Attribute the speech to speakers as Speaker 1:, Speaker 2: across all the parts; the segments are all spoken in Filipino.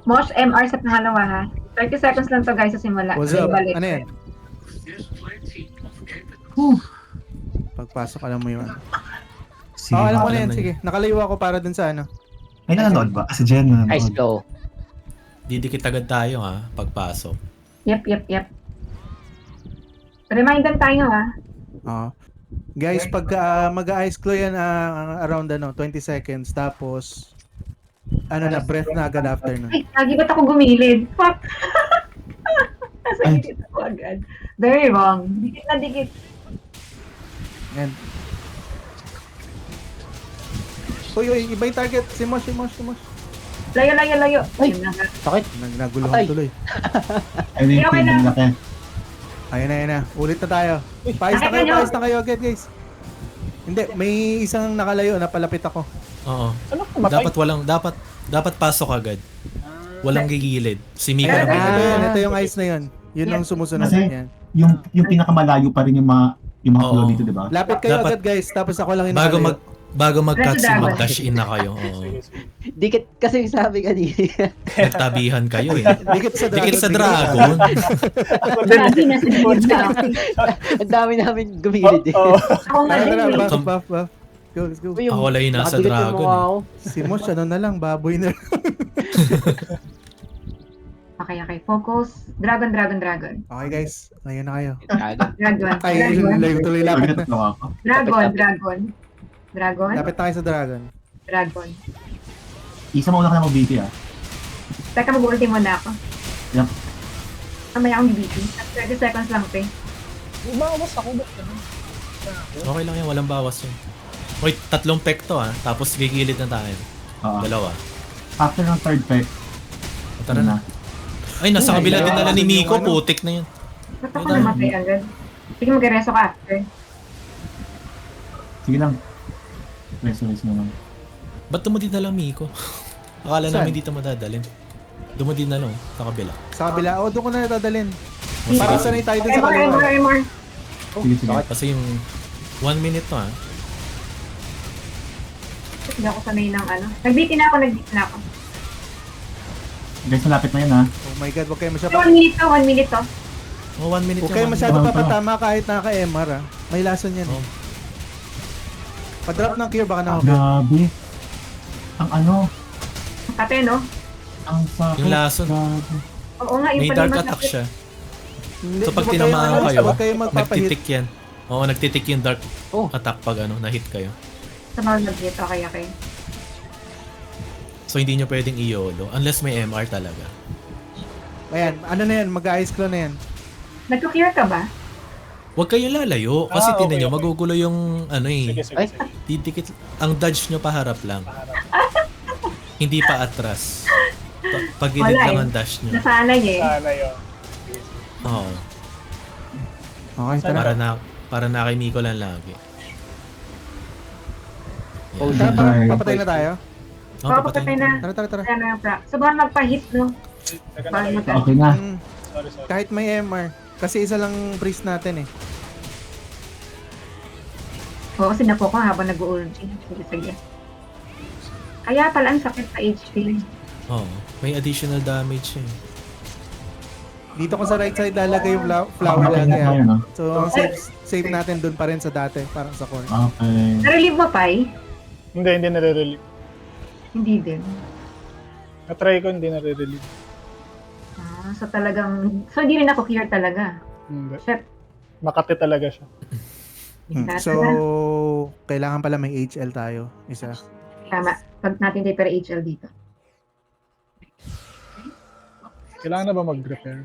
Speaker 1: Mosh MR sa pangalawa ha. 30 seconds lang to guys sa simula.
Speaker 2: What's up?
Speaker 1: Balik.
Speaker 2: Ano yan? Pagpasok, alam mo yun.
Speaker 3: Sige,
Speaker 2: Alam ko na
Speaker 4: alam
Speaker 2: yan.
Speaker 4: na
Speaker 2: Sige, nakalayo ako para dun sa ano.
Speaker 3: Ay, nanonood ba? Si Jen
Speaker 5: Ice
Speaker 3: nanonood.
Speaker 5: flow.
Speaker 4: Didikit agad tayo ha, pagpasok.
Speaker 1: Yep. Reminder tayo ha.
Speaker 2: Guys, pag mag-ice claw yan around 20 seconds. Tapos, breath na agad after nun.
Speaker 1: Ay, lagi ba't ako gumilid? Fuck! Nasa
Speaker 3: Ay.
Speaker 1: gilid ako agad. Very wrong. Dikit na dikit.
Speaker 2: Yan. Uy, iba yung target. Si Mosh.
Speaker 1: Layo.
Speaker 5: Ay.
Speaker 1: Yun na nga.
Speaker 5: Sakit.
Speaker 2: Naguluhan
Speaker 5: Patay.
Speaker 2: tuloy.
Speaker 3: Ayun na yung
Speaker 1: Okay
Speaker 3: pin
Speaker 1: lang.
Speaker 3: ng laki.
Speaker 2: Ayun na. Ulit na tayo. Paayos na kayo agad, guys. Hindi, may isang nakalayo na palapit ako.
Speaker 4: Oo. Dapat pasok agad. Walang gigilid. Si Miko lang gigilid.
Speaker 2: Ito yung ice na yun. Yun ang sumusunod.
Speaker 3: Kasi-
Speaker 2: Yan.
Speaker 3: Yung pinakamalayo pa rin yung mga flow
Speaker 4: Oo.
Speaker 3: dito, di ba?
Speaker 2: Lapit kayo
Speaker 4: Dapat-
Speaker 2: agad, guys. Tapos ako lang yung
Speaker 4: Bago
Speaker 2: nakalayo.
Speaker 4: mag-cutscene,
Speaker 1: Dragon.
Speaker 4: mag-dash in na kayo. Oo.
Speaker 5: Dikit kasi sabi kanina.
Speaker 4: Nagtabihan kayo eh.
Speaker 2: Dikit sa dragon.
Speaker 4: Dikit sa dragon.
Speaker 1: Lagi nasa gilid na ako.
Speaker 5: Ang dami namin gumilid eh.
Speaker 1: Ako nga din
Speaker 2: Tara,
Speaker 1: eh.
Speaker 2: buff. Go, let's go.
Speaker 5: Uy, yung
Speaker 4: Ako wala yung nasa
Speaker 5: nakadikit yung
Speaker 4: dragon
Speaker 5: mukha
Speaker 4: eh.
Speaker 5: ko.
Speaker 2: Si Mosh, na lang, baboy na.
Speaker 1: Okay. Focus. Dragon.
Speaker 2: Okay, guys. Ngayon na kayo.
Speaker 1: Dragon.
Speaker 2: Ay, layo tuloy lapit na.
Speaker 3: Nagtatawa ako.
Speaker 1: Dragon.
Speaker 2: Lapit tayo sa dragon.
Speaker 1: Dragon.
Speaker 3: Isa mauna ka na mag-BT ah.
Speaker 1: Teka, mag-ultimo na ako.
Speaker 3: Yup.
Speaker 1: Mamaya akong BBT. 30 seconds lang, pe.
Speaker 6: Umawas ako ba?
Speaker 4: Okay lang yan, walang bawas yun. Wait, 3 pekto ha. Tapos gigilid na tayo.
Speaker 3: Oo.
Speaker 4: 2.
Speaker 3: After ng third pack,
Speaker 4: Tara na. Ay, nasa kabila din nila ni Miko.
Speaker 2: Ano?
Speaker 4: Putik na yun.
Speaker 1: Ba't ako namatay agad? Sige, mag-reso ka after.
Speaker 3: Sige lang. Reso na lang.
Speaker 4: Ba't dumudi na lang Miko? Akala
Speaker 2: Saan?
Speaker 4: namin dito madadalin. Dumudi na lang sa kabila.
Speaker 2: Sa kabila. Doon ko na natadalin.
Speaker 4: O,
Speaker 2: Para
Speaker 4: sige.
Speaker 2: sanay tayo dun sa
Speaker 1: MR.
Speaker 2: kaliwa.
Speaker 3: Sige.
Speaker 4: Kasi yung 1 minute to ha.
Speaker 1: Hindi ako sanay ng ano. Nag-BT na ako.
Speaker 3: Guys, malapit na yan ah.
Speaker 2: Oh my god, huwag kayo masyado.
Speaker 1: 1 minute to.
Speaker 4: O, 1 minute
Speaker 2: Huwag kayo
Speaker 4: yung
Speaker 2: masyado
Speaker 3: Tama.
Speaker 2: papatama kahit naka-MR May lason yan.
Speaker 4: Oh.
Speaker 2: Pa-drop ng cure baka na-hover.
Speaker 3: Grabe. Ang ano,
Speaker 1: Kate, no?
Speaker 3: ang sakit.
Speaker 4: Yung lason.
Speaker 3: Grabe.
Speaker 1: Oo nga, yung
Speaker 4: May
Speaker 1: pala
Speaker 4: dark
Speaker 1: yung
Speaker 4: attack
Speaker 1: masakit.
Speaker 4: siya.
Speaker 2: Hindi,
Speaker 4: So pag
Speaker 2: huwag
Speaker 4: tinamaan kayo,
Speaker 2: huwag kayo magpapahit.
Speaker 4: nagtitik yan. Oo, nagtitik yung dark
Speaker 5: Oh.
Speaker 4: attack pag na-hit kayo.
Speaker 1: Sa bawal mag-hit. Okay.
Speaker 4: So hindi nyo pwedeng i-YOLO unless may MR talaga.
Speaker 2: Ayan, ano na yan, mag-ice claw na yan.
Speaker 1: Nag-clear ka ba?
Speaker 4: Huwag kayo lalayo kasi
Speaker 6: Okay,
Speaker 4: tinan nyo,
Speaker 6: okay.
Speaker 4: magugulo yung
Speaker 6: Sige.
Speaker 5: Ay.
Speaker 4: Didikit, ang dodge nyo paharap lang. Hindi pa atras. Pagilid
Speaker 1: Wala
Speaker 4: lang
Speaker 1: eh.
Speaker 4: ang dash nyo.
Speaker 1: Nasanay eh.
Speaker 6: Sana yun.
Speaker 4: Oo.
Speaker 2: Okay, tara.
Speaker 4: Para na kay Miko lang lagi.
Speaker 5: Oh,
Speaker 4: Yan.
Speaker 2: Tara, papatay na tayo.
Speaker 4: Oh,
Speaker 1: Papatay na.
Speaker 2: Tara.
Speaker 1: Kaya na yung pra. So, baka magpa-hit, no?
Speaker 6: Teka
Speaker 1: Baka
Speaker 6: na.
Speaker 1: mag-
Speaker 3: Okay na.
Speaker 6: Sorry.
Speaker 2: Kahit may MR. Kasi isa lang priest natin eh.
Speaker 1: Oo, kasi napo ko habang nag-ulti. Sige. Kaya pala ang sakit sa HP.
Speaker 4: Oo. May additional damage eh.
Speaker 2: Dito ko sa right side lalagay yung flower
Speaker 3: Papatay
Speaker 2: lagi
Speaker 3: na tayo, no?
Speaker 2: So, ang save natin dun pa rin sa dati. Parang sa corner.
Speaker 3: Okay.
Speaker 1: Na-relieve mo, Pai?
Speaker 6: Hindi nare-relieve.
Speaker 1: Hindi din.
Speaker 6: Na-try ko, hindi nare-relieve.
Speaker 1: So talagang... So, hindi rin ako clear talaga.
Speaker 6: Hindi.
Speaker 1: Shit.
Speaker 6: Makati talaga siya.
Speaker 2: So, kailangan pala may HL tayo. Isa.
Speaker 1: Tama. Pag natin tayo para HL dito.
Speaker 6: Kailangan na ba mag-repair?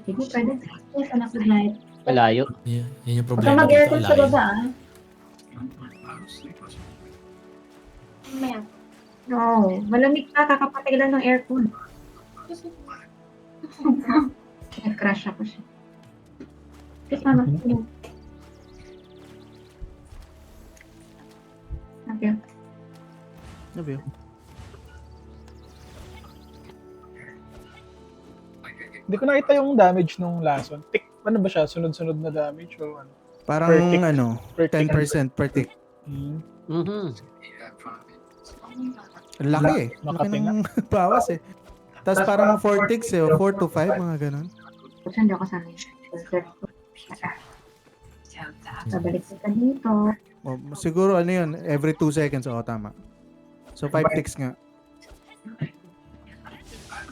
Speaker 1: Sige, pwede. Yes, anak, good night.
Speaker 5: Malayo.
Speaker 4: Yan yung
Speaker 1: Huwag
Speaker 4: problema
Speaker 1: kang
Speaker 4: dito.
Speaker 1: mag-aircon sa
Speaker 4: layo.
Speaker 1: baba, ah. No, malamig ka, kakapatay lang ng aircon. Nag-crash ako siya. Yes, mama. Okay.
Speaker 2: Sabi yun.
Speaker 6: Hindi ko nakita yung damage nung lason. Tick, ano ba siya? Sunod-sunod na damage o ano?
Speaker 2: Parang
Speaker 6: Per tick.
Speaker 2: ano,
Speaker 6: Per tick.
Speaker 2: 10% per tick.
Speaker 6: Hmm.
Speaker 5: Mhm.
Speaker 2: Ang laki eh. Laki
Speaker 6: Makati
Speaker 2: ng bawas eh. Tapos parang 4 ticks eh, o 4 to 5, mga ganun.
Speaker 1: Kasi hindi ako sanay. Babalik kita dito.
Speaker 2: O, siguro ano yun, every 2 seconds, oo tama. So 5 ticks nga.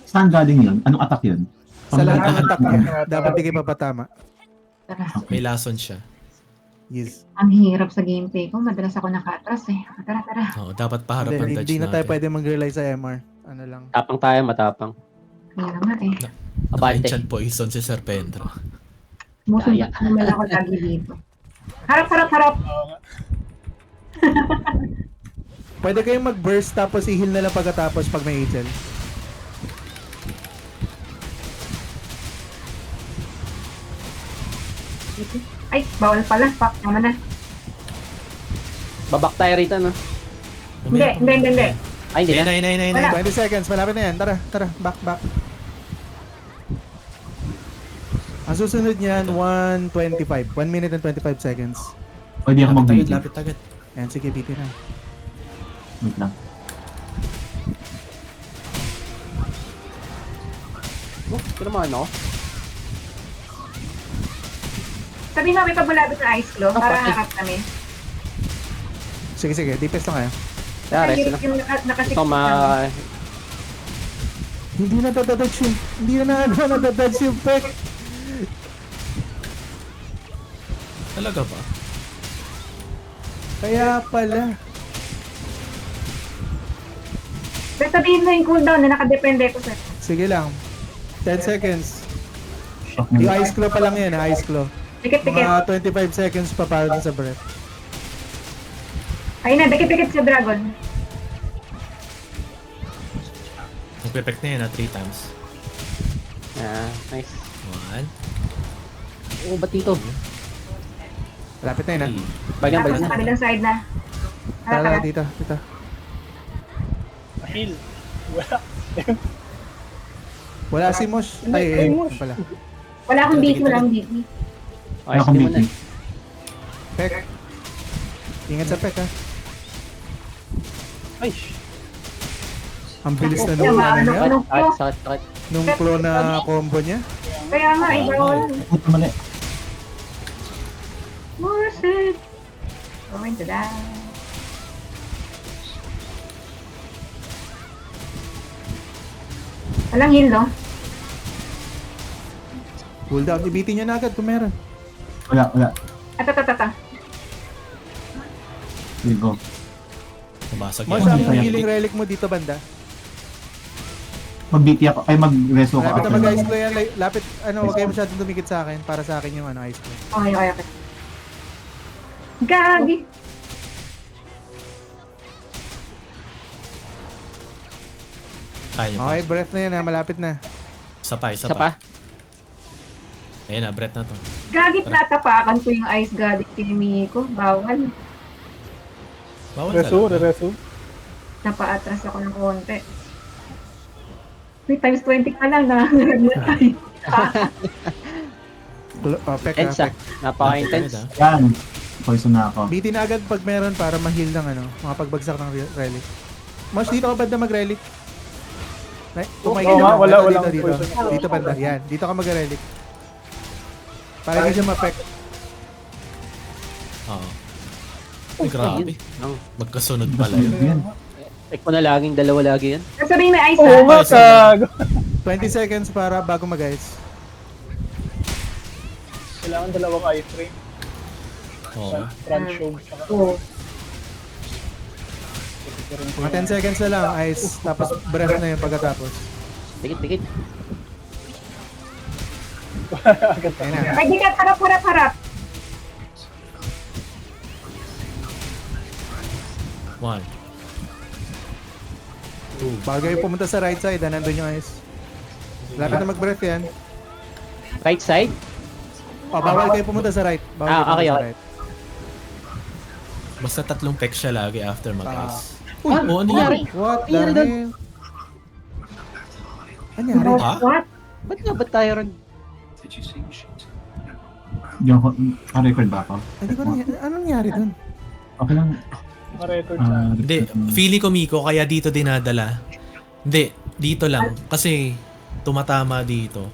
Speaker 3: Saan galing yun? Anong attack yun?
Speaker 2: Sa lahat ng attack niya,
Speaker 6: Tama.
Speaker 2: dapat di kayo papatama.
Speaker 1: Tara.
Speaker 4: May lason siya.
Speaker 2: Yes.
Speaker 1: Ang hirap sa gameplay ko. Madalas ako nakatras eh. Tara, tara.
Speaker 4: Oo, dapat paharap ang dodge
Speaker 2: Hindi na tayo
Speaker 4: natin.
Speaker 2: pwede mag-rely sa MR. Ano lang.
Speaker 5: Tapang tayo, matapang.
Speaker 1: Kaya nga eh.
Speaker 5: Abante.
Speaker 4: Naka-enchant poison si Sir Pedro.
Speaker 1: Musunod naman ako lagi dito. Harap, harap, harap.
Speaker 6: Oo nga.
Speaker 2: Pwede kayong mag-burst tapos i-heal na lang pagkatapos pag may HL.
Speaker 1: Ay, bawal pala. Pak, naman na.
Speaker 5: Babak tayo rito, no?
Speaker 1: Hindi.
Speaker 5: Ay, hindi na.
Speaker 4: Nay.
Speaker 1: Wala.
Speaker 2: 20 seconds, malapit na yan. Tara, back. Ang susunod niyan, 1:25. 1 minute and 25 seconds.
Speaker 3: Pwede ako mag-beat.
Speaker 4: Lapit agad.
Speaker 2: Ayan, sige, BT na.
Speaker 3: Wait lang.
Speaker 5: Oh, ito naman, no?
Speaker 1: Sabi mo, may pabulado sa ice glow para
Speaker 5: Okay.
Speaker 1: harap kami.
Speaker 2: Sige, DPS lang kayo.
Speaker 5: Kaya, rest na.
Speaker 1: Yung nakasik.
Speaker 5: Ito,
Speaker 2: Hindi na dadadodge yung... Hindi na nadadodge yung pek.
Speaker 4: Talaga ba?
Speaker 2: Kaya pala.
Speaker 1: Pero sabihin mo yung cooldown na nakadepende ko sa...
Speaker 2: Sige lang. 10 seconds.
Speaker 3: Shock
Speaker 2: Yung
Speaker 3: na.
Speaker 2: ice claw pa lang yan, ice claw.
Speaker 1: Dikit.
Speaker 2: Mga 25 seconds pa para dun sa breath.
Speaker 1: Ayun na, dikit sa dragon.
Speaker 4: Mag-perfect na yan 3 times.
Speaker 5: Nice.
Speaker 4: 1,
Speaker 5: Oh, ba't dito?
Speaker 2: Malapit na yun, ha?
Speaker 4: 3.
Speaker 5: Bagan,
Speaker 1: Tapos
Speaker 5: bagan.
Speaker 1: sa kabilang side na. Harap
Speaker 2: Tara,
Speaker 1: ka.
Speaker 2: dito.
Speaker 6: Heal. Wala.
Speaker 2: Wala si Mosh.
Speaker 6: Hindi,
Speaker 2: Ay,
Speaker 6: ay, Mosh.
Speaker 2: pala.
Speaker 1: Wala akong BP.
Speaker 5: Okay,
Speaker 3: Ako
Speaker 5: sige mo na.
Speaker 3: beat.
Speaker 2: Pek. Ingat sa pek, ha?
Speaker 6: Ay,
Speaker 2: Ang bilis na
Speaker 1: Kaya
Speaker 2: nung,
Speaker 1: maano
Speaker 2: niya,
Speaker 1: ko nung
Speaker 5: Sakit, sakit.
Speaker 2: nung clone na combo niya.
Speaker 1: Kaya nga, bawal.
Speaker 3: Puto mali.
Speaker 1: Morset. Going to die. Walang heal, no?
Speaker 2: Cooldown. Ibitin nyo na agad kung meron.
Speaker 3: Wala.
Speaker 1: Ata.
Speaker 3: Here go.
Speaker 4: Pumasag
Speaker 2: Mosh,
Speaker 3: Ano
Speaker 2: ang
Speaker 3: kaya?
Speaker 2: healing relic mo dito, banda.
Speaker 3: Mag-beat ako. Ay, mag-reso ako.
Speaker 2: Lapit na
Speaker 3: after
Speaker 2: mag-ice
Speaker 3: nun.
Speaker 2: claw yan. Lapit, huwag kayo masyadong dumikit sa akin. Para sa akin yung ice claw.
Speaker 1: Okay. Gagi.
Speaker 4: Kaya niyo pa.
Speaker 2: Okay, breath na yan, ha? Malapit na.
Speaker 4: Isa pa.
Speaker 5: Isa pa.
Speaker 4: Ayun na, breath na to.
Speaker 1: Gagi, natapakan ko yung ice galing tinimihi ko. Bawal.
Speaker 4: Bawal
Speaker 6: reso.
Speaker 1: Napaatras ako ng konti. May times 20 ka lang na.
Speaker 2: Pek, ha?
Speaker 5: Tense, ah.
Speaker 2: Pek.
Speaker 5: Napaka-intense.
Speaker 3: Yan. Poison na ako.
Speaker 2: Bitin na agad pag meron para ma-heal ng mga pagbagsak ng relic. Mosh, dito ka banda mag-relic. Kung may
Speaker 6: Oo nga, walang
Speaker 2: dito.
Speaker 6: poison.
Speaker 2: Dito banda, yan. Dito ka mag-relic. Para hindi siya ma-pek.
Speaker 4: Oo. Ay, grabe.
Speaker 5: Ang
Speaker 4: Magkasunod pala yun.
Speaker 3: Yan.
Speaker 5: Tek mo na laging dalawa lagi yan.
Speaker 1: Sabihin may ice,
Speaker 6: Oo
Speaker 1: ha?
Speaker 6: nga, gago.
Speaker 2: 20 seconds para bago mag-ice.
Speaker 6: Kailangan dalawang iframe.
Speaker 4: Oo.
Speaker 6: Front show. Tsaka
Speaker 1: Oo.
Speaker 2: Mga 10 seconds na lang, ice. Tapos breath na yun pagkatapos.
Speaker 5: Dikit.
Speaker 6: agad
Speaker 2: Ayun na.
Speaker 1: Ay, di ka, harap.
Speaker 4: 1.
Speaker 2: Bago kayo pumunta sa right side, nandun yung ice. Lapit na mag-breath yan.
Speaker 5: Right side.
Speaker 2: Bawal kayo pumunta sa right. Bawal kayo
Speaker 5: Okay,
Speaker 2: pumunta sa
Speaker 5: okay.
Speaker 2: right.
Speaker 4: Basta 3 pek siya lagi after mag-ice.
Speaker 2: Uy,
Speaker 4: Oo, ano
Speaker 5: nangyari?
Speaker 4: yun?
Speaker 2: what the
Speaker 5: Nangyari doon?
Speaker 2: hell? Anyari?
Speaker 4: Ha?
Speaker 1: What?
Speaker 5: Ba't tayo ron?
Speaker 3: Yung record ba ako?
Speaker 2: Hindi ko na, anong nangyari dun?
Speaker 3: Okay lang.
Speaker 6: Ma-record sa akin.
Speaker 4: Hindi, feeling ko Miko, kaya dito dinadala. Hindi, dito lang. Kasi tumatama dito.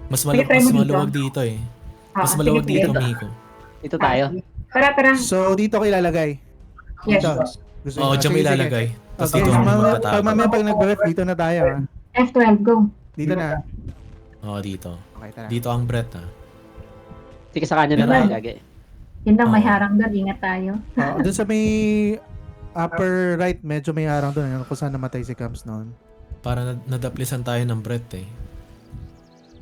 Speaker 4: Mas,
Speaker 1: Sige, try mo dito.
Speaker 4: maluwag dito eh. Mas
Speaker 1: Oo,
Speaker 4: maluwag
Speaker 1: sige,
Speaker 4: dito,
Speaker 1: sige.
Speaker 4: Miko.
Speaker 5: Dito tayo.
Speaker 1: Tara.
Speaker 2: So, dito ko ilalagay.
Speaker 1: Yes.
Speaker 2: Dito. Gusto
Speaker 4: Oo,
Speaker 2: niyo?
Speaker 4: dyan mo
Speaker 2: Sige, sige.
Speaker 4: ilalagay. Tapos
Speaker 2: Okay,
Speaker 4: dito
Speaker 2: so
Speaker 4: mo
Speaker 2: pag mamaya pag nag-breath, dito na tayo. ah.
Speaker 1: F12, go.
Speaker 2: Dito na.
Speaker 4: Oo, dito.
Speaker 2: Okay, tara.
Speaker 4: Dito ang breath ha.
Speaker 5: Sige sa kanya na
Speaker 1: Diba?
Speaker 5: tayo lagi.
Speaker 1: Yun lang, may
Speaker 4: Oo.
Speaker 1: harang doon. Ingat tayo.
Speaker 2: Doon sa may upper right, medyo may harang doon. Ano kung saan namatay si Camps noon.
Speaker 4: Para nadaplisan tayo ng breath eh.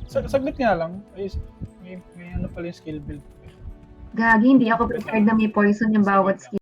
Speaker 6: Saglit nga lang. Ay, may ano pala yung skill build.
Speaker 1: Gagi, hindi ako prepared na may poison yung bawat skill.